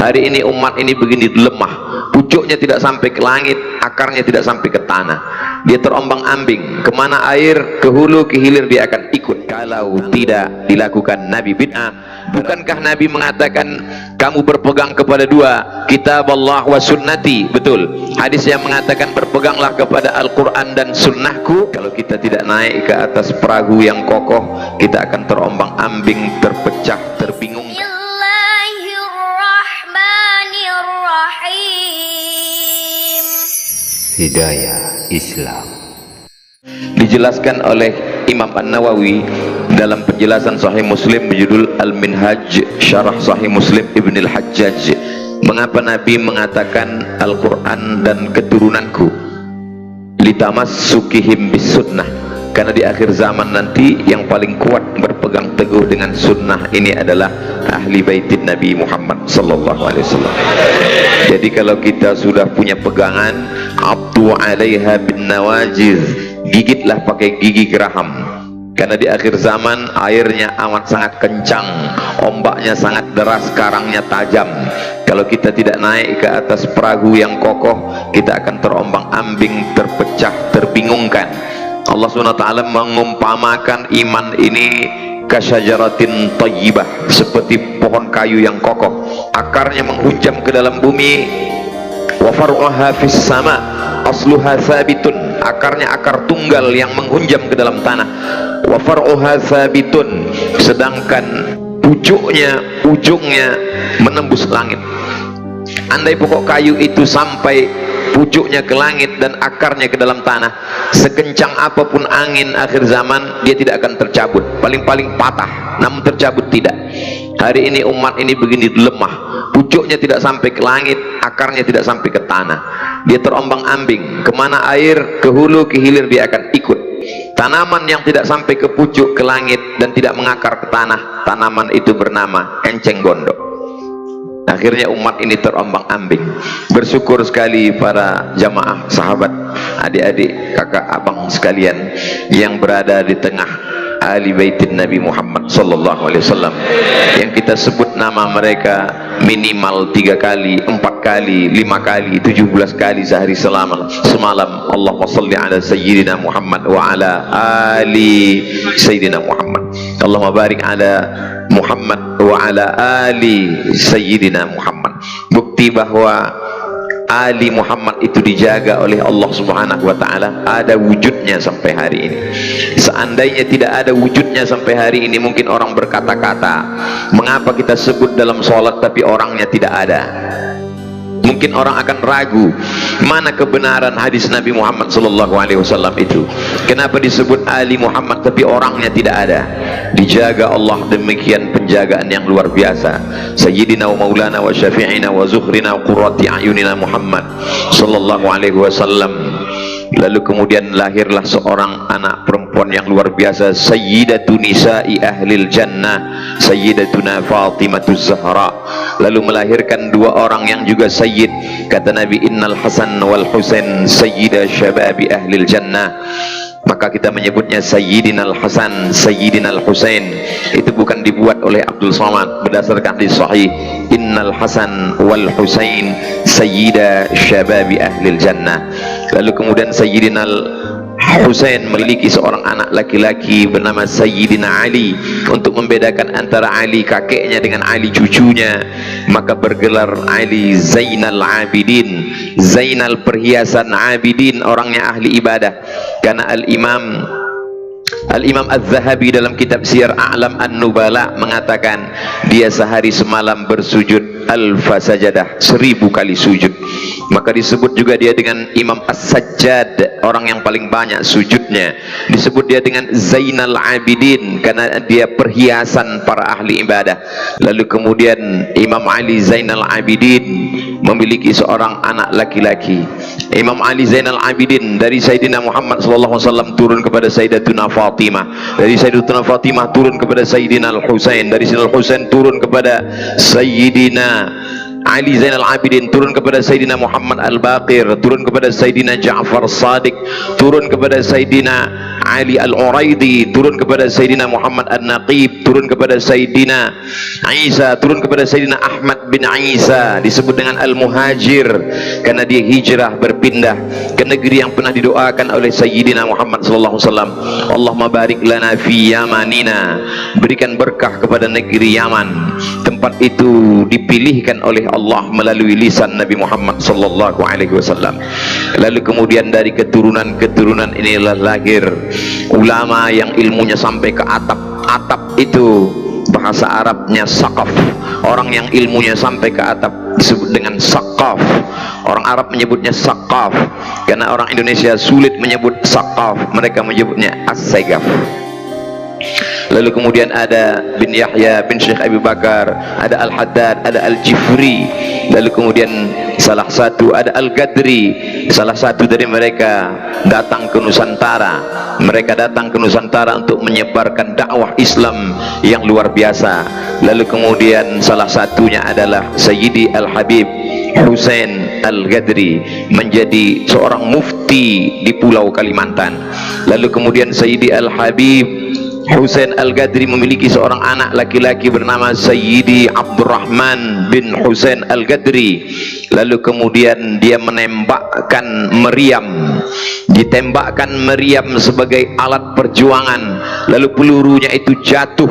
Hari ini umat ini begini lemah, pucuknya tidak sampai ke langit, akarnya tidak sampai ke tanah. Dia terombang ambing, kemana air, ke hulu ke hilir dia akan ikut. Kalau tidak dilakukan Nabi bid'ah. Bukankah Nabi mengatakan kamu berpegang kepada dua, kitab Allah wa sunnati? Betul. Hadis yang mengatakan berpeganglah kepada Al-Quran dan sunnahku. Kalau kita tidak naik ke atas perahu yang kokoh, kita akan terombang ambing, terpecah, terbingung. Hidayah Islam dijelaskan oleh Imam An-Nawawi dalam penjelasan Sahih Muslim berjudul Al-Minhaj Syarah Sahih Muslim Ibn Al-Hajjaj. Mengapa Nabi mengatakan Al-Quran dan keturunanku? Litamassukihim bis sunnah, karena di akhir zaman nanti yang paling kuat berpegang teguh dengan sunnah ini adalah ahli baitin Nabi Muhammad sallallahu alaihi wasallam. Jadi kalau kita sudah punya pegangan, abdu alaiha bin nawajiz, gigitlah pakai gigi geraham, karena di akhir zaman airnya amat sangat kencang, ombaknya sangat deras, karangnya tajam. Kalau kita tidak naik ke atas perahu yang kokoh, kita akan terombang ambing, terpecah, terbingungkan. Allah SWT mengumpamakan iman ini kasyajaratin thayyibah, seperti pohon kayu yang kokoh, akarnya menghunjam ke dalam bumi. Wa far'uha fis sama, asluha thabitun, akarnya akar tunggal yang menghunjam ke dalam tanah. Wa far'uha thabitun, sedangkan pucuknya, ujungnya menembus langit. Andai pokok kayu itu sampai pucuknya ke langit dan akarnya ke dalam tanah, sekencang apapun angin akhir zaman, dia tidak akan tercabut, paling-paling patah, namun tercabut tidak. Hari ini umat ini begini lemah, pucuknya tidak sampai ke langit, akarnya tidak sampai ke tanah. Dia terombang ambing, kemana air, ke hulu ke hilir dia akan ikut. Tanaman yang tidak sampai ke pucuk, ke langit, dan tidak mengakar ke tanah, tanaman itu bernama enceng gondok. Akhirnya umat ini terombang ambing. Bersyukur sekali para jamaah, sahabat, adik-adik, kakak, abang sekalian yang berada di tengah ahli baitin Nabi Muhammad sallallahu alaihi wasallam, yang kita sebut nama mereka minimal 3 kali, 4 kali, 5 kali, 17 kali sehari semalam. Allahumma salli ala sayyidina Muhammad wa ala ali sayyidina Muhammad. Allahumma barik ala Muhammad wa ala ali sayyidina Muhammad. Bukti bahwa Ali Muhammad itu dijaga oleh Allah Subhanahu wa ta'ala, ada wujudnya sampai hari ini. Seandainya tidak ada wujudnya sampai hari ini, mungkin orang berkata-kata, mengapa kita sebut dalam sholat tapi orangnya tidak ada? Mungkin orang akan ragu mana kebenaran hadis Nabi Muhammad sallallahu alaihi wasallam itu. Kenapa disebut Ali Muhammad tapi orangnya tidak ada? Dijaga Allah demikian penjagaan yang luar biasa. Sayyidina wa maulana wa syafi'ina wa zuhrina wa qurrati a'yunina Muhammad sallallahu alaihi wasallam. Lalu kemudian lahirlah seorang anak perempuan yang luar biasa, Sayyidatu Nisa'i Ahlil Jannah, Sayyidatuna Fatimatuz Zahra. Lalu melahirkan 2 orang yang juga sayyid. Kata Nabi, Innal Hasan wal Husain Sayyida Syababi Ahlil Jannah. Maka kita menyebutnya Sayyidina Al-Hasan, Sayyidina Al-Husain. Itu bukan dibuat oleh Abdul Somad, berdasarkan hadis sahih, Innal Hasan wal Husain Sayyida Syababi Ahlil Jannah. Lalu kemudian Sayyidina Al-Husain memiliki seorang anak laki-laki bernama Sayyidina Ali. Untuk membedakan antara Ali kakeknya dengan Ali cucunya, maka bergelar Ali Zainal Abidin, Zainal perhiasan Abidin, orangnya ahli ibadah. Karena Al-Imam Az-Zahabi dalam kitab Siyar A'lam An-Nubala mengatakan dia sehari semalam bersujud alfa sajadah, 1000 kali sujud. Maka disebut juga dia dengan Imam As-Sajjad, orang yang paling banyak sujudnya. Disebut dia dengan Zainal Abidin karena dia perhiasan para ahli ibadah. Lalu kemudian Imam Ali Zainal Abidin memiliki seorang anak laki-laki. Imam Ali Zainal Abidin dari Sayyidina Muhammad SAW turun kepada Sayyidatuna Fatimah, dari Sayyidatuna Fatimah turun kepada Sayyidina Al-Husain, dari Sayyidina Al-Husain turun kepada Sayyidina Ali Zainal Abidin, turun kepada Sayyidina Muhammad Al-Baqir, turun kepada Sayyidina Ja'far Sadiq, turun kepada Sayyidina Ali Al-Uraidi, turun kepada Sayyidina Muhammad An-Naqib, turun kepada Sayyidina Isa, turun kepada Sayyidina Ahmad bin Isa, disebut dengan Al-Muhajir karena dia hijrah berpindah ke negeri yang pernah didoakan oleh Sayyidina Muhammad sallallahu alaihi wasallam. Allahumma barik lana fi Yamanina, berikan berkah kepada negeri Yaman. Tempat itu dipilihkan oleh Allah melalui lisan Nabi Muhammad sallallahu alaihi wasallam. Lalu kemudian dari keturunan-keturunan inilah lahir ulama yang ilmunya sampai ke atap. Atap itu bahasa Arabnya saqaf. Orang yang ilmunya sampai ke atap disebut dengan saqaf. Orang Arab menyebutnya saqaf karena orang Indonesia sulit menyebut saqaf, mereka menyebutnya as-sagaf. Lalu kemudian ada bin Yahya bin Syekh Abu Bakar, ada Al-Haddad, ada Al-Jifri. Lalu kemudian salah satu ada Al-Gadri, salah satu dari mereka datang ke Nusantara. Mereka datang ke Nusantara untuk menyebarkan dakwah Islam yang luar biasa. Lalu kemudian salah satunya adalah Sayyidi Al-Habib Husain Al-Gadri, menjadi seorang mufti di Pulau Kalimantan. Lalu kemudian Sayyidi Al-Habib Husain Al-Gadri memiliki seorang anak laki-laki bernama Sayyidi Abdurrahman bin Husain Al-Gadri. Lalu kemudian dia menembakkan meriam, ditembakkan meriam sebagai alat perjuangan. Lalu pelurunya itu jatuh.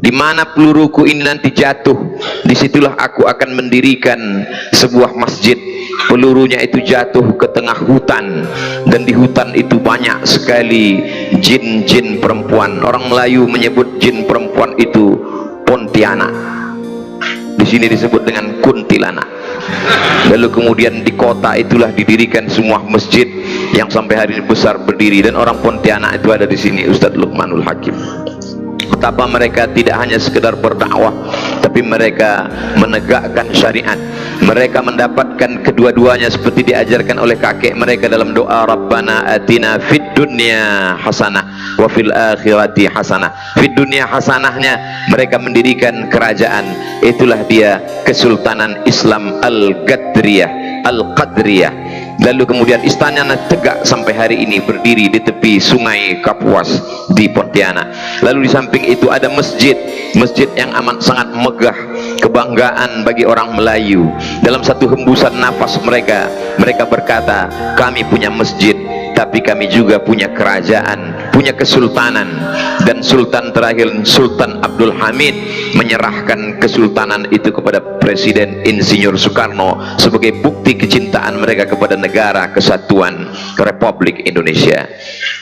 Di mana peluruku ini nanti jatuh, disitulah aku akan mendirikan sebuah masjid. Pelurunya itu jatuh ke tengah hutan, dan di hutan itu banyak sekali jin-jin perempuan. Orang Melayu menyebut jin perempuan itu Pontianak, di sini disebut dengan kuntilanak. Lalu kemudian di kota itulah didirikan semua masjid yang sampai hari ini besar berdiri, dan orang Pontianak itu ada di sini, Ustadz Luqmanul Hakim. Betapa mereka tidak hanya sekedar berdakwah, tapi mereka menegakkan syariat. Mereka mendapatkan kedua-duanya seperti diajarkan oleh kakek mereka dalam doa, Rabbana atina fid dunya hasanah wa fil akhirati hasanah. Fid dunya hasanahnya mereka mendirikan kerajaan, itulah dia Kesultanan Islam Al-Gadriyah, Al-Qadriyah. Lalu kemudian istananya tegak sampai hari ini berdiri di tepi sungai Kapuas di Pontianak. Lalu di samping itu ada masjid, masjid yang amat sangat megah, kebanggaan bagi orang Melayu. Dalam satu hembusan nafas mereka berkata, kami punya masjid, tapi kami juga punya kerajaan, punya kesultanan. Dan sultan terakhir, Sultan Abdul Hamid, menyerahkan kesultanan itu kepada Presiden Insinyur Soekarno sebagai bukti kecintaan mereka kepada negara kesatuan Republik Indonesia.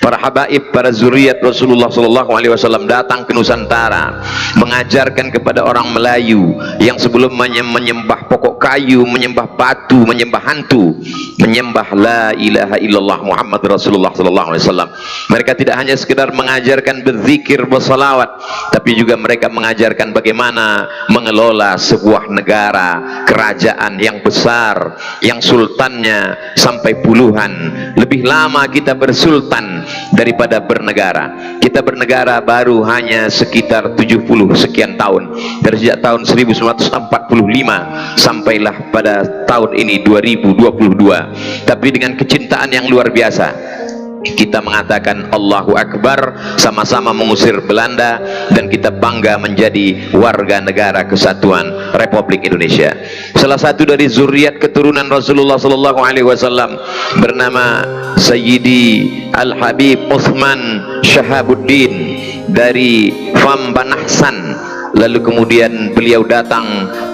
Para habaib, para zuriat Rasulullah SAW datang ke Nusantara mengajarkan kepada orang Melayu yang sebelumnya menyembah pokok kayu, menyembah batu, menyembah hantu, menyembah la ilaha illallah Muhammad Rasulullah SAW. Mereka tidak hanya sekedar mengajarkan berzikir, bersalawat, tapi juga mereka mengajarkan bagaimana mengelola sebuah negara, kerajaan yang besar, yang sultannya sampai puluhan. Lebih lama kita bersultan daripada bernegara. Kita bernegara baru hanya sekitar 70 sekian tahun, dari sejak tahun 1945 sampailah pada tahun ini 2022. Tapi dengan kecintaan yang luar biasa, kita mengatakan Allahu Akbar, sama-sama mengusir Belanda, dan kita bangga menjadi warga negara kesatuan Republik Indonesia. Salah satu dari zuriat keturunan Rasulullah SAW bernama Sayyidi Al-Habib Uthman Shahabuddin dari Fambanahsan. Lalu kemudian beliau datang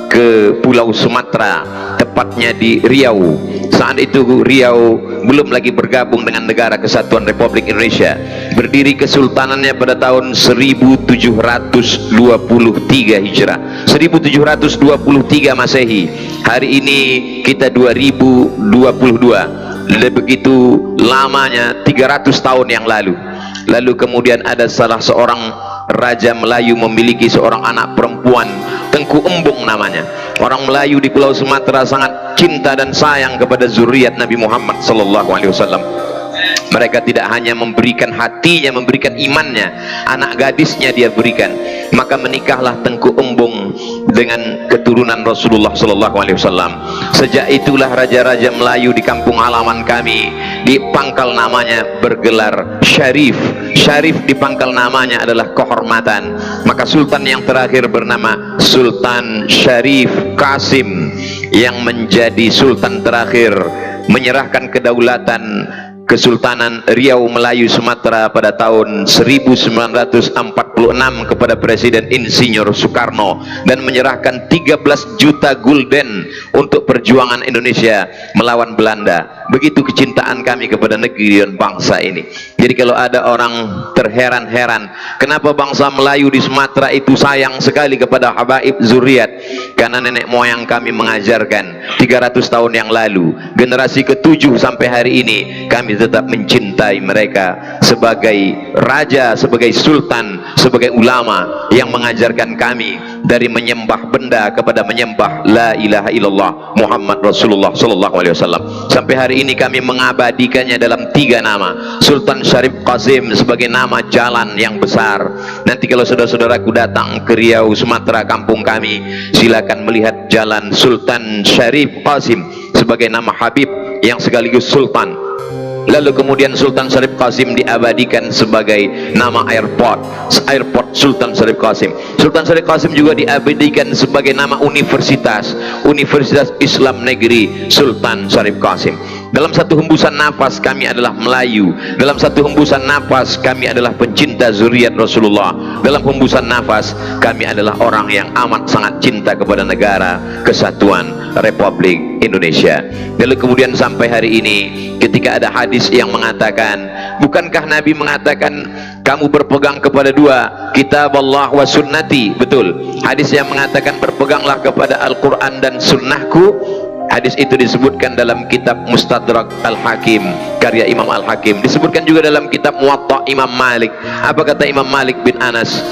ke Pulau Sumatera, tepatnya di Riau. Saat itu Riau belum lagi bergabung dengan negara kesatuan Republik Indonesia. Berdiri kesultanannya pada tahun 1723 Hijrah, 1723 Masehi. Hari ini kita 2022. Begitu lamanya, 300 tahun yang lalu. Lalu kemudian ada salah seorang Raja Melayu memiliki seorang anak perempuan, Tengku Embung namanya. Orang Melayu di Pulau Sumatera sangat cinta dan sayang kepada zuriat Nabi Muhammad SAW. Mereka tidak hanya memberikan hatinya, memberikan imannya, anak gadisnya dia berikan. maka menikahlah Tengku Embung dengan keturunan Rasulullah sallallahu alaihi wasallam. Sejak itulah raja-raja Melayu di kampung halaman kami di pangkal namanya bergelar Syarif. Syarif di pangkal namanya adalah kehormatan. Maka sultan yang terakhir bernama Sultan Syarif Qasim yang menjadi sultan terakhir, menyerahkan kedaulatan Kesultanan Riau Melayu Sumatera pada tahun 1946 kepada Presiden Insinyur Soekarno dan menyerahkan 13 juta gulden untuk perjuangan Indonesia melawan Belanda. Begitu kecintaan kami kepada negeri dan bangsa ini. Jadi kalau ada orang terheran-heran kenapa bangsa Melayu di Sumatera itu sayang sekali kepada habaib zuriat, karena nenek moyang kami mengajarkan 300 tahun yang lalu, generasi ke-7 sampai hari ini kami tetap mencintai mereka sebagai raja, sebagai sultan, sebagai ulama yang mengajarkan kami dari menyembah benda kepada menyembah la ilaha illallah Muhammad Rasulullah sallallahu alaihi wasallam. Sampai hari ini kami mengabadikannya dalam 3 nama. Sultan Syarif Qasim sebagai nama jalan yang besar. Nanti kalau saudara-saudaraku datang ke Riau Sumatera kampung kami, silakan melihat jalan Sultan Syarif Qasim sebagai nama Habib yang sekaligus sultan. Lalu kemudian Sultan Syarif Qasim diabadikan sebagai nama airport Sultan Syarif Qasim. Sultan Syarif Qasim juga diabadikan sebagai nama universitas Islam Negeri Sultan Syarif Qasim. Dalam satu hembusan nafas kami adalah Melayu, dalam satu hembusan nafas kami adalah pencinta zuriat Rasulullah, dalam hembusan nafas kami adalah orang yang amat sangat cinta kepada negara kesatuan Republik Indonesia. Lalu kemudian sampai hari ini ketika ada hadis yang mengatakan, bukankah Nabi mengatakan kamu berpegang kepada 2, kitab Allah wa sunnati? Betul, hadis yang mengatakan berpeganglah kepada Al-Quran dan sunnahku. Hadis itu disebutkan dalam kitab Mustadrak Al-Hakim karya Imam Al-Hakim, disebutkan juga dalam kitab Muwatta Imam Malik. Apa kata Imam Malik bin Anas?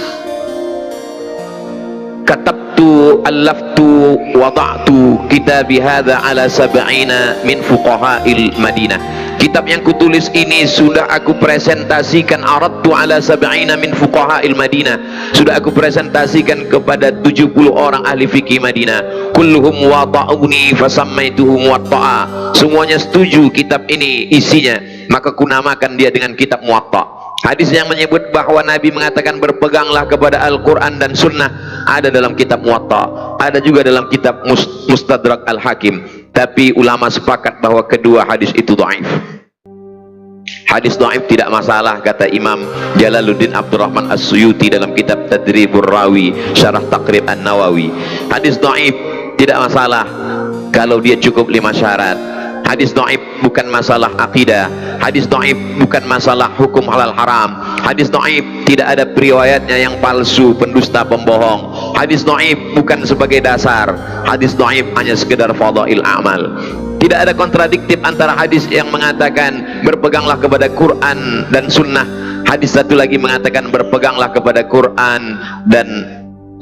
Katabtu allaftu wada'tu kitabi hadha ala sab'ina min fuqaha'il Madinah. Kitab yang kutulis ini sudah aku presentasikan, aradtu ala sab'ina min fuqaha'il Madinah, sudah aku presentasikan kepada 70 orang ahli fikih Madinah. Kulluhum wata'uni fasammaituhu muwatta'a. Semuanya setuju kitab ini isinya, maka kunamakan dia dengan kitab Muwatta. Hadis yang menyebut bahwa Nabi mengatakan berpeganglah kepada Al-Quran dan Sunnah ada dalam kitab Muwatta, ada juga dalam kitab Mustadrak Al-Hakim. Tapi ulama sepakat bahwa kedua hadis itu dhaif. Hadis dhaif tidak masalah, kata Imam Jalaluddin Abdurrahman As-Suyuti dalam kitab Tadribur Rawi Syarah Taqrib An-Nawawi. Hadis dhaif tidak masalah kalau dia cukup 5 syarat. Hadis dhaif bukan masalah akidah, hadis dhaif bukan masalah hukum halal haram, hadis dhaif tidak ada periwayatnya yang palsu, pendusta, pembohong. Hadis dhaif bukan sebagai dasar, hadis dhaif hanya sekedar fadail amal. Tidak ada kontradiktif antara hadis yang mengatakan berpeganglah kepada Quran dan Sunnah, hadis satu lagi mengatakan berpeganglah kepada Quran dan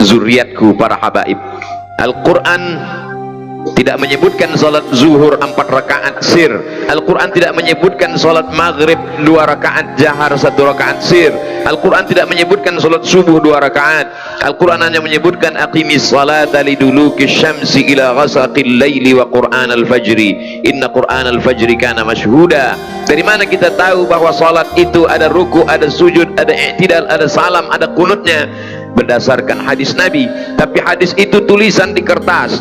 zuriatku para habaib. Al-Quran tidak menyebutkan salat zuhur 4 rakaat sir. Al-Quran tidak menyebutkan salat maghrib 2 rakaat jahar, 1 rakaat sir. Al-Quran tidak menyebutkan salat subuh 2 rakaat. Al-Quran hanya menyebutkan aqimis salata liduluki syamsi ila ghasaqil laili wa qur'an al-fajri inna qur'an al-fajri kana mashhuda. Dari mana kita tahu bahwa salat itu ada ruku, ada sujud, ada i'tidal, ada salam, ada kunutnya? Berdasarkan hadis Nabi. Tapi hadis itu tulisan di kertas,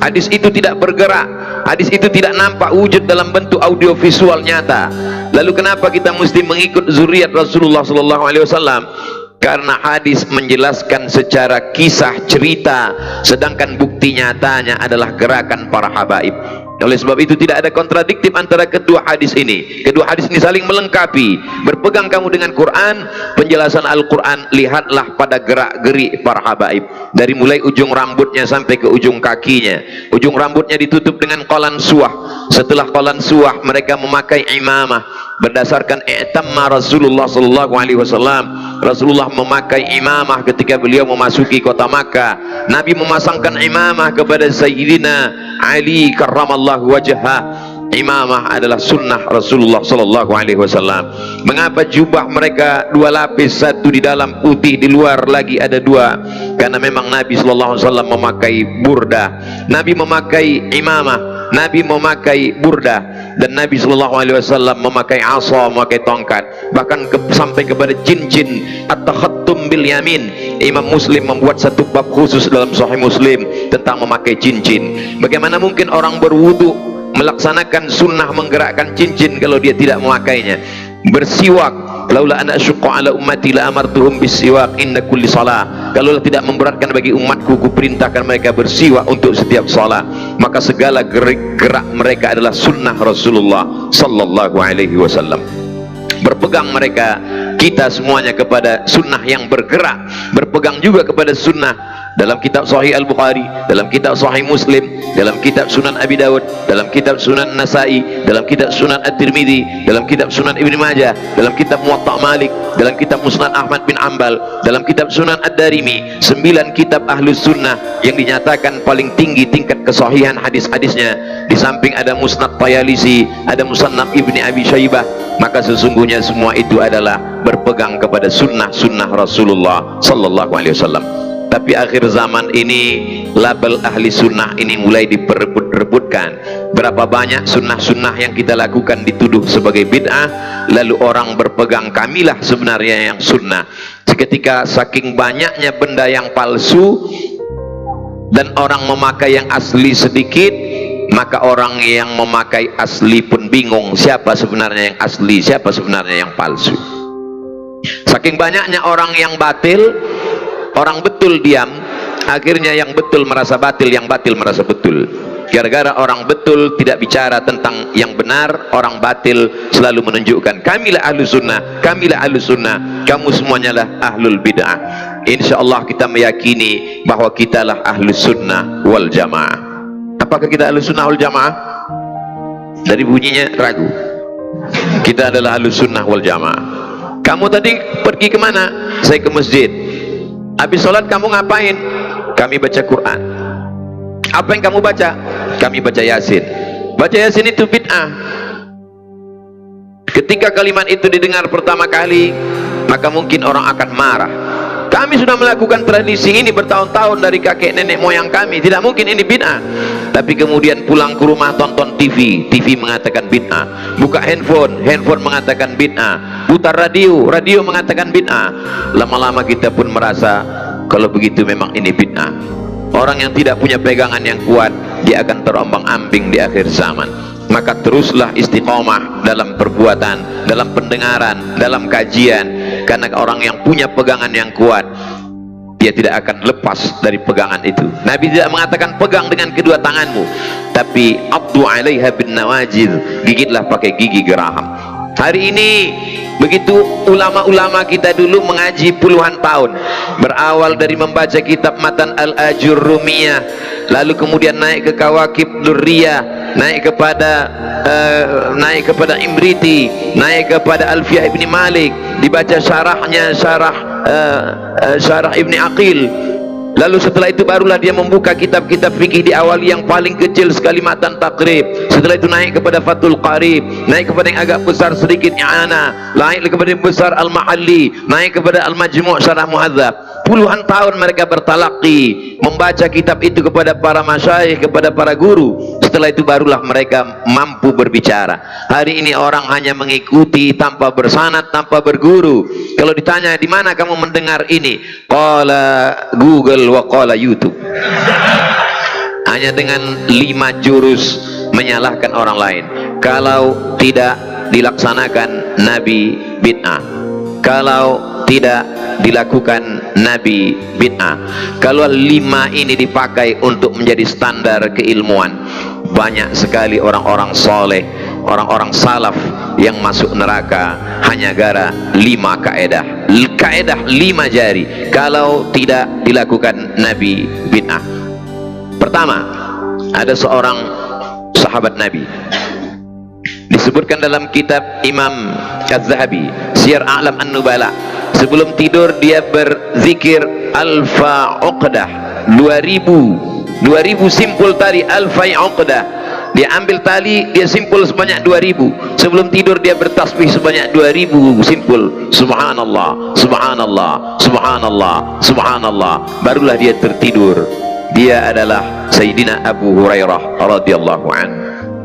hadis itu tidak bergerak, hadis itu tidak nampak wujud dalam bentuk audio visual nyata. Lalu kenapa kita mesti mengikut zuriat Rasulullah sallallahu alaihi wasallam? Karena hadis menjelaskan secara kisah cerita, sedangkan bukti nyatanya adalah gerakan para habaib. Oleh sebab itu tidak ada kontradiktif antara kedua hadis ini. Kedua hadis ini saling melengkapi. Berpegang kamu dengan Quran, penjelasan Al-Quran, lihatlah pada gerak-gerik para habaib. Dari mulai ujung rambutnya sampai ke ujung kakinya. Ujung rambutnya ditutup dengan qalan suwah. Setelah qalan suwah mereka memakai imamah. Berdasarkan i'tamma Rasulullah sallallahu alaihi wasallam, Rasulullah memakai imamah ketika beliau memasuki kota Makkah. Nabi memasangkan imamah kepada Sayyidina Ali karramallahu wajhah. imamah adalah sunnah Rasulullah sallallahu alaihi wasallam. Mengapa jubah mereka dua lapis, satu di dalam putih, di luar lagi ada dua? Karena memang Nabi sallallahu alaihi wasallam memakai burdah, Nabi memakai imamah, Nabi memakai burdah, dan Nabi sallallahu alaihi wasallam memakai asa, memakai tongkat, bahkan sampai kepada cincin at-takhattum bil yamin. Imam Muslim membuat satu bab khusus dalam Sahih Muslim tentang memakai cincin. Bagaimana mungkin orang berwudu melaksanakan sunnah menggerakkan cincin kalau dia tidak memakainya? Bersiwak, laula ana asyqa ala ummati la amartuhum bisiwak inda kulli salah. Kalau tidak memberatkan bagi umatku, ku perintahkan mereka bersiwak untuk setiap salat. Maka segala gerak mereka adalah sunnah Rasulullah sallallahu alaihi wasallam. Berpegang mereka, kita semuanya, kepada sunnah yang bergerak, berpegang juga kepada sunnah dalam kitab Sahih Al-Bukhari, dalam kitab Sahih Muslim, dalam kitab Sunan Abi Dawud, dalam kitab Sunan Nasai, dalam kitab Sunan At-Tirmidzi, dalam kitab Sunan Ibn Majah, dalam kitab Muwatta Malik, dalam kitab Musnad Ahmad bin Ambal, dalam kitab Sunan Ad-Darimi. 9 kitab Ahlus Sunnah yang dinyatakan paling tinggi tingkat kesahihan hadis-hadisnya. Di samping ada Musnad Tayalisi, ada Musannaf Ibni Abi Syaibah. Maka sesungguhnya semua itu adalah berpegang kepada sunnah-sunnah Rasulullah sallallahu alaihi wasallam. Tapi akhir zaman ini label ahli sunnah ini mulai diperebut-rebutkan. Berapa banyak sunnah-sunnah yang kita lakukan dituduh sebagai bid'ah, lalu orang berpegang kamilah sebenarnya yang sunnah. Seketika saking banyaknya benda yang palsu dan orang memakai yang asli sedikit, maka orang yang memakai asli pun bingung siapa sebenarnya yang asli, siapa sebenarnya yang palsu. Saking banyaknya orang yang batil, orang betul diam, akhirnya yang betul merasa batil, yang batil merasa betul. Gara-gara orang betul tidak bicara tentang yang benar, orang batil selalu menunjukkan kamilah ahlus sunnah, kamilah ahlus sunnah, kamu semuanya lah ahlul bid'ah. Insyaallah kita meyakini bahwa kitalah ahlus sunnah wal jamaah. Apakah kita ahlus sunnah wal jamaah? Dari bunyinya ragu. Kita adalah ahlus sunnah wal jamaah. Kamu tadi pergi kemana? Saya ke masjid. Habis sholat kamu ngapain? Kami baca Quran. Apa yang kamu baca? Kami baca Yasin. Baca Yasin itu bid'ah. Ketika kalimat itu didengar pertama kali, maka mungkin orang akan marah. Kami sudah melakukan tradisi ini bertahun-tahun dari kakek nenek moyang kami, tidak mungkin ini bid'ah. Tapi kemudian pulang ke rumah tonton TV, TV mengatakan bid'ah. Buka handphone, handphone mengatakan bid'ah. Putar radio, radio mengatakan bid'ah. Lama-lama kita pun merasa kalau begitu memang ini bid'ah. Orang yang tidak punya pegangan yang kuat, dia akan terombang-ambing di akhir zaman. Maka teruslah istiqomah dalam perbuatan, dalam pendengaran, dalam kajian. Karena orang yang punya pegangan yang kuat, dia tidak akan lepas dari pegangan itu. Nabi tidak mengatakan pegang dengan kedua tanganmu, tapi abdu 'alaiha bin nawajid, gigitlah pakai gigi geraham. Hari ini begitu ulama-ulama kita dulu mengaji puluhan tahun, berawal dari membaca kitab Matan Al-Ajurrumiyah, lalu kemudian naik ke Kawakib Durriyah, naik kepada Imriti, naik kepada Alfiyah Ibni Malik, dibaca syarahnya, syarah Ibni Aqil. Lalu setelah itu barulah dia membuka kitab-kitab fikih di awal yang paling kecil sekali Matan Taqrib. Setelah itu naik kepada Fathul Qarib, naik kepada yang agak besar sedikit I'anah, naik kepada yang besar Al-Mahalli, naik kepada Al-Majmu' Syarah Muhadzab. Puluhan tahun mereka bertalaqi, membaca kitab itu kepada para masyayikh, kepada para guru. Setelah itu barulah mereka mampu berbicara. Hari ini orang hanya mengikuti tanpa bersanad, tanpa berguru. Kalau ditanya di mana kamu mendengar ini, qala Google wa qala YouTube. Hanya dengan 5 jurus menyalahkan orang lain. Kalau tidak dilaksanakan Nabi bid'ah, kalau tidak dilakukan Nabi bid'ah. Kalau 5 ini dipakai untuk menjadi standar keilmuan, banyak sekali orang-orang soleh, orang-orang salaf yang masuk neraka hanya gara 5 kaedah. Kaedah 5 jari kalau tidak dilakukan Nabi bid'ah. Pertama, ada seorang sahabat Nabi, disebutkan dalam kitab Imam Az-Zahabi Syiar A'lam An-Nubala, sebelum tidur dia berzikir alfa uqdah, 2000 simpul tadi alfa uqdah. Dia ambil tali, dia simpul sebanyak 2000. Sebelum tidur dia bertasbih sebanyak 2000 simpul. Subhanallah, subhanallah, subhanallah, subhanallah. Barulah dia tertidur. Dia adalah Sayyidina Abu Hurairah radhiyallahu anhu.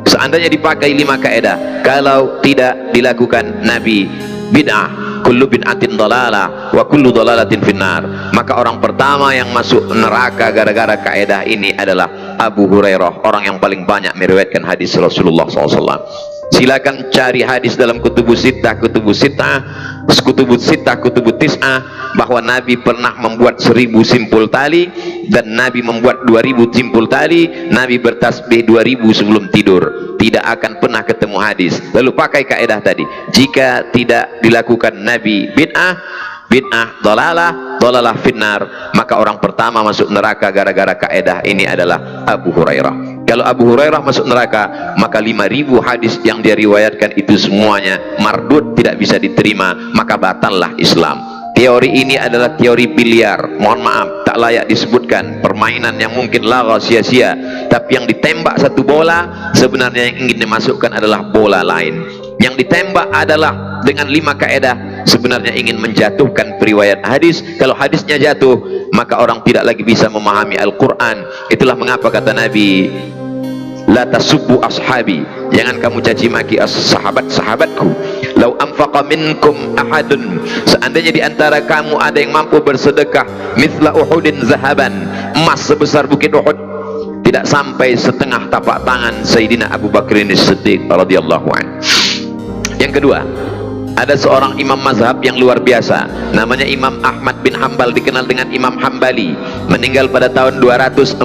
Seandainya dipakai 5 kaedah, kalau tidak dilakukan Nabi, bid'ah, kullu bid'atin dhalalah wa kullu dhalalatin finnar. Maka orang pertama yang masuk neraka gara-gara kaedah ini adalah Abu Hurairah, orang yang paling banyak meriwayatkan hadis Rasulullah SAW. Silakan cari hadis dalam kutubus sittah, kutubus tis'ah, bahwa Nabi pernah membuat 1000 simpul tali dan Nabi membuat 2000 simpul tali. Nabi bertasbih 2000 sebelum tidur. Tidak akan pernah ketemu hadis. Lalu pakai kaedah tadi, jika tidak dilakukan Nabi, bid'ah, dhalalah, dhalalah finnar. Maka orang pertama masuk neraka gara-gara kaedah ini adalah Abu Hurairah. Kalau Abu Hurairah masuk neraka, maka 5000 hadis yang dia riwayatkan itu semuanya mardud, tidak bisa diterima, maka batallah Islam. Teori ini adalah teori biliar, mohon maaf, tak layak disebutkan, permainan yang mungkin laga sia-sia. Tapi yang ditembak satu bola, sebenarnya yang ingin dimasukkan adalah bola lain. Yang ditembak adalah dengan 5 kaedah, sebenarnya ingin menjatuhkan periwayat hadis. Kalau hadisnya jatuh, maka orang tidak lagi bisa memahami Al-Quran. Itulah mengapa kata Nabi, la tasubbu ashabi, jangan kamu caci maki sahabat-sahabatku. Lau anfaqa minkum ahadun, seandainya di antara kamu ada yang mampu bersedekah mithla Uhudin zahaban, emas sebesar bukit Uhud, tidak sampai setengah tapak tangan Sayyidina Abu Bakrin As-Siddiq radhiyallahu anhu. Yang kedua, ada seorang imam mazhab yang luar biasa, namanya Imam Ahmad bin Hanbal, dikenal dengan Imam Hambali, meninggal pada tahun 241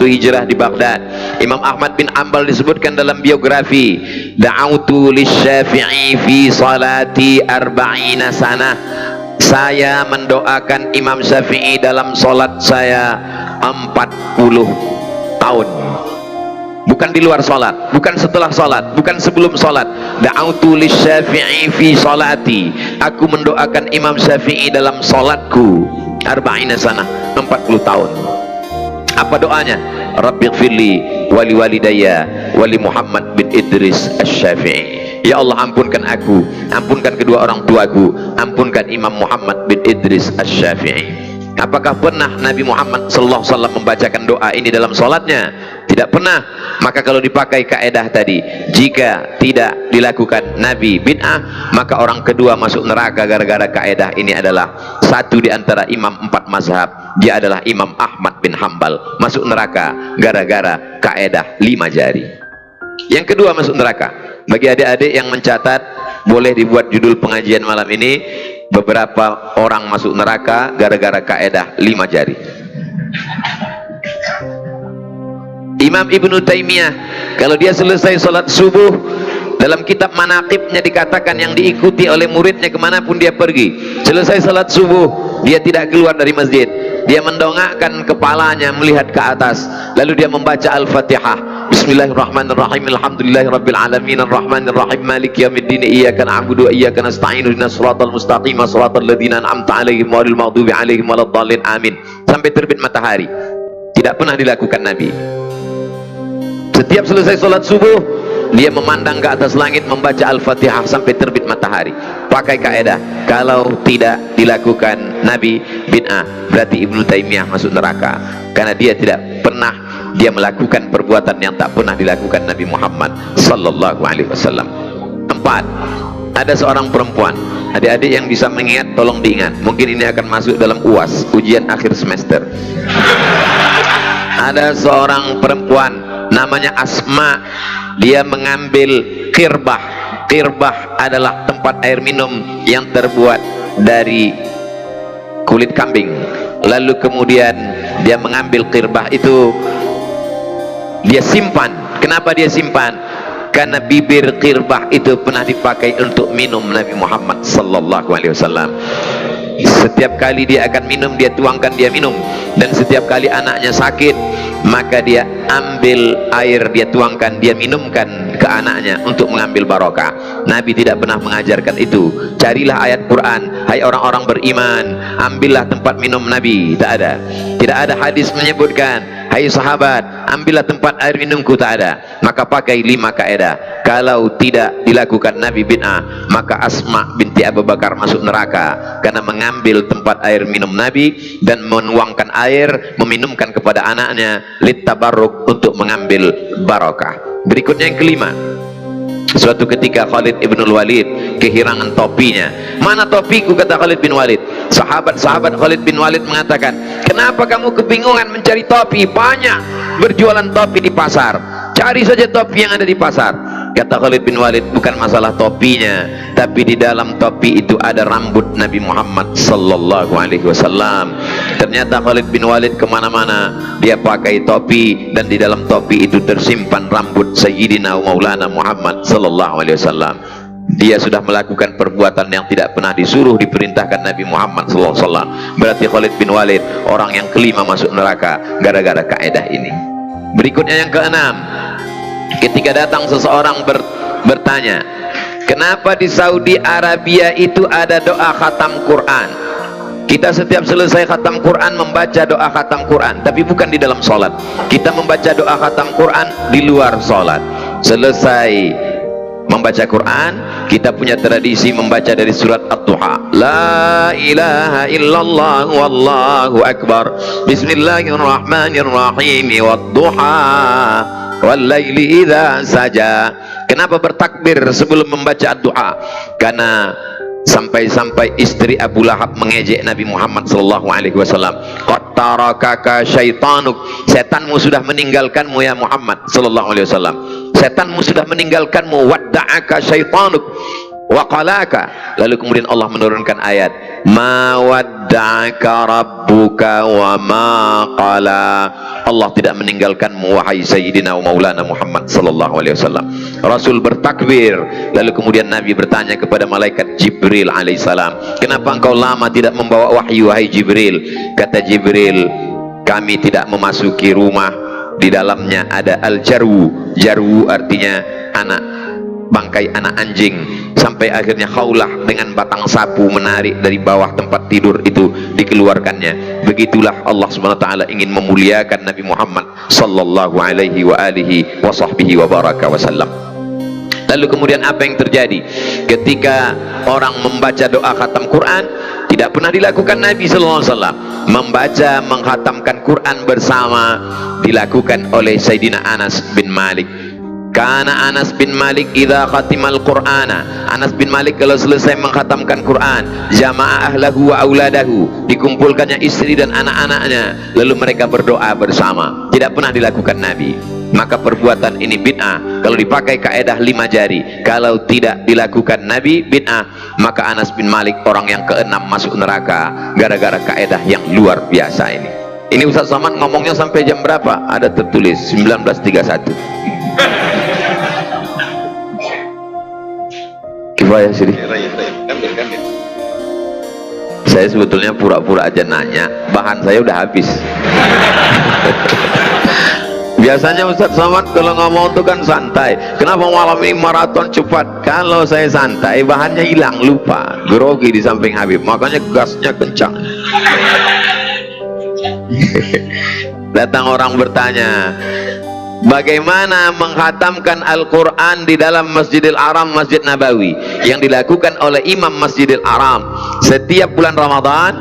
Hijrah di Baghdad. Imam Ahmad bin Hanbal disebutkan dalam biografi, da'autu lisyafi'i fi salati arba'ina sana, saya mendoakan Imam Syafi'i dalam salat saya 40 tahun. Bukan di luar salat, bukan setelah salat, bukan sebelum salat. Da'autu lisyafi'i fi salati, aku mendoakan Imam Syafi'i dalam salatku arba'ina sana, 40 tahun. Apa doanya? Rabbighfirli wali walidayya wali Muhammad bin Idris Asy-Syafi'i. Ya Allah, ampunkan aku, ampunkan kedua orang tuaku, ampunkan Imam Muhammad bin Idris Asy-Syafi'i. Apakah pernah Nabi Muhammad SAW membacakan doa ini dalam salatnya? Tidak pernah. Maka kalau dipakai kaedah tadi, jika tidak dilakukan Nabi, bid'ah, maka orang kedua masuk neraka gara-gara kaedah ini adalah satu di antara imam 4 mazhab. Dia adalah Imam Ahmad bin Hanbal, masuk neraka gara-gara kaedah 5 jari. Yang kedua masuk neraka, bagi adik-adik yang mencatat, boleh dibuat judul pengajian malam ini, beberapa orang masuk neraka gara-gara kaedah 5 jari. Imam Ibnu Taimiyah, kalau dia selesai sholat subuh, dalam kitab manaqibnya dikatakan yang diikuti oleh muridnya kemanapun dia pergi, selesai sholat subuh dia tidak keluar dari masjid, dia mendongakkan kepalanya melihat ke atas, lalu dia membaca Al-Fatihah. Bismillahirrahmanirrahim, alhamdulillahirabbil alamin, arrahmanirrahim, maliki yaumiddin, iyyaka na'budu wa iyyaka nasta'in, ihdinas siratal mustaqim, siratal ladzina an'amta 'alaihim ghairil maghdubi 'alaihim waladdallin, amin, sampai terbit matahari. Tidak pernah dilakukan Nabi. Setiap selesai sholat subuh, dia memandang ke atas langit, membaca Al-Fatihah sampai terbit matahari. Pakai kaedah, kalau tidak dilakukan Nabi, bid'ah, berarti Ibnu Taimiyah masuk neraka, karena dia tidak pernah dia melakukan perbuatan yang tak pernah dilakukan Nabi Muhammad sallallahu alaihi wasallam. 4. Ada seorang perempuan, adik-adik yang bisa mengingat tolong diingat, mungkin ini akan masuk dalam UAS, ujian akhir semester. Ada seorang perempuan namanya Asma, dia mengambil qirbah. Qirbah adalah tempat air minum yang terbuat dari kulit kambing. Lalu kemudian dia mengambil qirbah itu, dia simpan. Kenapa dia simpan? Karena bibir qirbah itu pernah dipakai untuk minum Nabi Muhammad sallallahu alaihi wasallam. Setiap kali dia akan minum, dia tuangkan, dia minum. Dan setiap kali anaknya sakit, maka dia ambil air, dia tuangkan, dia minumkan ke anaknya untuk mengambil barokah. Nabi tidak pernah mengajarkan itu. Carilah ayat Quran, hai orang-orang beriman, ambillah tempat minum Nabi. Tak ada. Tidak ada hadis menyebutkan, hai sahabat, ambillah tempat air minumku tak ada, maka pakai 5 kaedah. Kalau tidak dilakukan Nabi bid'ah, maka Asma binti Abu Bakar masuk neraka karena mengambil tempat air minum Nabi dan menuangkan air, meminumkan kepada anaknya littabarruk, untuk mengambil barakah. Berikutnya yang kelima, suatu ketika Khalid ibn Walid kehilangan topinya. Mana topiku, kata Khalid bin Walid. Sahabat-sahabat Khalid bin Walid mengatakan, kenapa kamu kebingungan mencari topi? Banyak berjualan topi di pasar, cari saja topi yang ada di pasar. Kata Khalid bin Walid, bukan masalah topinya, tapi di dalam topi itu ada rambut Nabi Muhammad sallallahu alaihi wasallam. Ternyata Khalid bin Walid kemana-mana dia pakai topi, dan di dalam topi itu tersimpan rambut Sayyidina Maulana Muhammad sallallahu alaihi wasallam. Dia sudah melakukan perbuatan yang tidak pernah disuruh diperintahkan Nabi Muhammad sallallahu alaihi wasallam. Berarti Khalid bin Walid orang yang kelima masuk neraka gara-gara kaedah ini. Berikutnya yang keenam, ketika datang seseorang bertanya, kenapa di Saudi Arabia itu ada doa khatam Quran? Kita setiap selesai khatam Quran membaca doa khatam Quran, tapi bukan di dalam sholat. Kita membaca doa khatam Quran di luar sholat. Selesai membaca Quran, kita punya tradisi membaca dari surat Ad-Duha. La ilaha illallah wallahu akbar, bismillahirrahmanirrahim, wad-duha wal-laili idza saja. Kenapa bertakbir sebelum membaca Ad-Duha? Karena sampai-sampai istri Abu Lahab mengejek Nabi Muhammad sallallahu alaihi wasallam. Qad tarakaka syaitanuk, setanmu sudah meninggalkanmu ya Muhammad sallallahu alaihi wasallam. Setanmu sudah meninggalkanmu. Wadda'aka syaitanuk wa qalaka. Lalu kemudian Allah menurunkan ayat, ma wadda'aka rabbuka wa ma qala. Allah tidak meninggalkanmu wahai Sayyidina wa Maulana Muhammad sallallahu alaihi wasallam. Rasul bertakbir, lalu kemudian Nabi bertanya kepada malaikat Jibril alaihissalam, kenapa engkau lama tidak membawa wahyu wahai Jibril? Kata Jibril, kami tidak memasuki rumah di dalamnya ada al-jarwu. Jarwu artinya anak, bangkai anak anjing, sampai akhirnya Khaulah dengan batang sapu menarik dari bawah tempat tidur itu dikeluarkannya. Begitulah Allah Subhanahu wa taala ingin memuliakan Nabi Muhammad sallallahu alaihi wa alihi wa sahbihi wa baraka wasallam. Lalu kemudian apa yang terjadi ketika orang membaca doa khatam Quran? Tidak pernah dilakukan Nabi sallallahu alaihi wasallam. Membaca, menghatamkan Quran bersama dilakukan oleh Sayyidina Anas bin Malik. Karena Anas bin Malik idza khatimal Qur'ana, Anas bin Malik kalau selesai mengkhatamkan Quran, jama'a ahlahu wa auladahu, dikumpulkannya istri dan anak-anaknya, lalu mereka berdoa bersama. Tidak pernah dilakukan Nabi. Maka perbuatan ini bid'ah kalau dipakai kaedah 5 jari. Kalau tidak dilakukan Nabi, bid'ah. Maka Anas bin Malik orang yang keenam masuk neraka gara-gara kaedah yang luar biasa ini. Ini Ustaz Somad ngomongnya sampai jam berapa? Ada tertulis 19.31. Kifayah sini. Saya sebetulnya pura-pura aja nanya, bahan saya udah habis. Biasanya Ustaz Somad kalau ngomong itu kan santai. Kenapa malam ini maraton cepat? Kalau saya santai, bahannya hilang, lupa, grogi di samping Habib, makanya gasnya kencang. Datang orang bertanya, bagaimana menghatamkan Al-Quran di dalam Masjidil Haram, Masjid Nabawi yang dilakukan oleh Imam Masjidil Haram? Setiap bulan Ramadan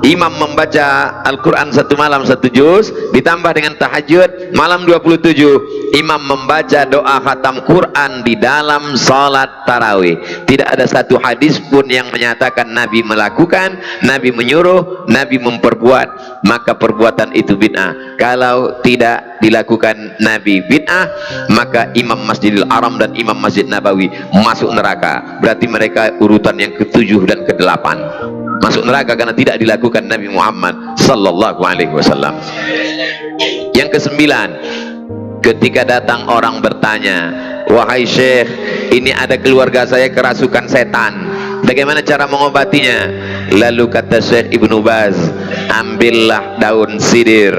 imam membaca Al-Quran 1 malam 1 juz, ditambah dengan tahajud malam 27, imam membaca doa khatam Quran di dalam salat tarawih. Tidak ada satu hadis pun yang menyatakan Nabi melakukan, Nabi menyuruh, Nabi memperbuat. Maka perbuatan itu bid'ah. Kalau tidak dilakukan Nabi bid'ah, maka imam Masjidil Haram dan imam Masjid Nabawi masuk neraka. Berarti mereka urutan yang ke-7 dan ke-8 masuk neraka karena tidak dilakukan Nabi Muhammad sallallahu alaihi wasallam. Yang ke-9, ketika datang orang bertanya, wahai Syekh, ini ada keluarga saya kerasukan setan, bagaimana cara mengobatinya? Lalu kata Syekh Ibnu Baz, ambillah daun sidir,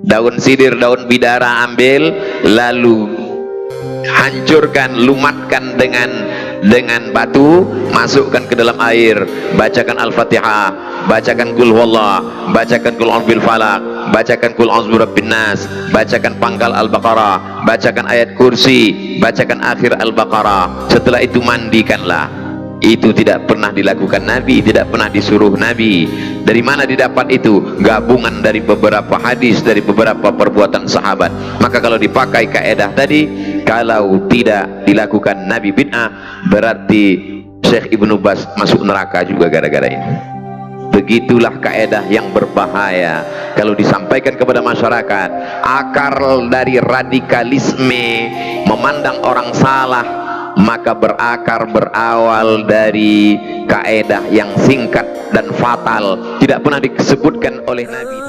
daun bidara ambil, lalu hancurkan, lumatkan dengan batu, masukkan ke dalam air, bacakan Al-Fatihah, bacakan Qul Huwallah, bacakan Qul A'udzu bil Falaq, bacakan Qul a'udzu birabbin nas, bacakan pangkal Al-Baqarah, bacakan ayat kursi, bacakan akhir Al-Baqarah. Setelah itu mandikanlah. Itu tidak pernah dilakukan Nabi, tidak pernah disuruh Nabi. Dari mana didapat itu? Gabungan dari beberapa hadis, dari beberapa perbuatan sahabat. Maka kalau dipakai kaedah tadi, kalau tidak dilakukan Nabi bid'ah, berarti Syekh Ibnu Baz masuk neraka juga gara-gara ini. Begitulah kaedah yang berbahaya kalau disampaikan kepada masyarakat. Akar dari radikalisme, memandang orang salah, maka berawal dari kaedah yang singkat dan fatal, tidak pernah disebutkan oleh Nabi.